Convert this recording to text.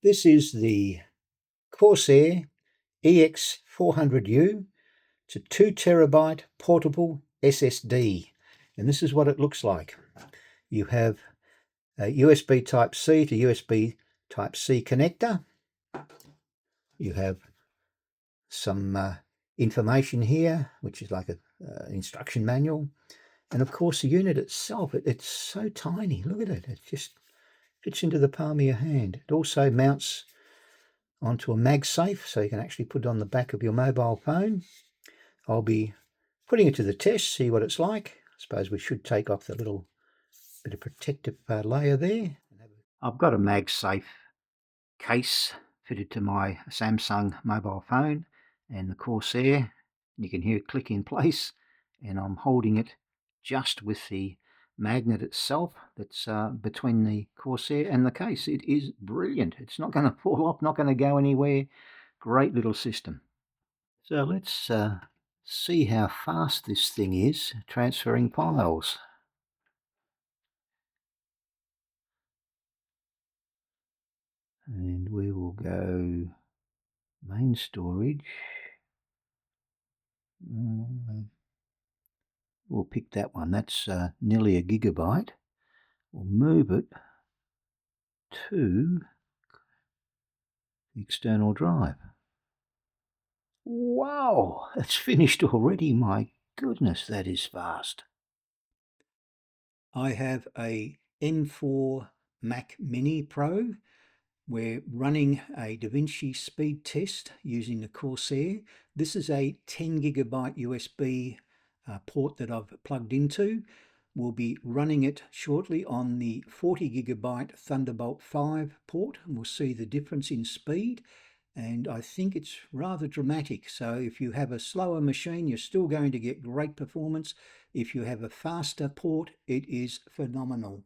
This is the Corsair EX400U. It's a 2 terabyte portable SSD, and this is what it looks like. You have a USB Type-C to USB Type-C connector. You have some information here, which is like an instruction manual. And of course, the unit itself, it's so tiny. Look at it. It just fits into the palm of your hand. It also mounts onto a MagSafe, so you can actually put it on the back of your mobile phone. I'll be putting it to the test, see what it's like. I suppose we should take off the little bit of protective layer there. I've got a MagSafe case fitted to my Samsung mobile phone and the Corsair. You can hear it click in place, and I'm holding it just with the magnet itself that's between the Corsair and the case. It is brilliant. It's not going to fall off, not going to go anywhere. Great little system. So let's see how fast this thing is transferring files. And we will go main storage. We'll pick that one. That's nearly a gigabyte. We'll move it to the external drive. Wow, it's finished already. My goodness, that is fast. I have a M4 Mac Mini Pro. We're running a DaVinci speed test using the Corsair. This is a 10 gigabyte USB port that I've plugged into. We'll be running it shortly on the 40 gigabyte Thunderbolt 5 port, and we'll see the difference in speed. And I think it's rather dramatic. So if you have a slower machine, you're still going to get great performance. If you have a faster port, it is phenomenal.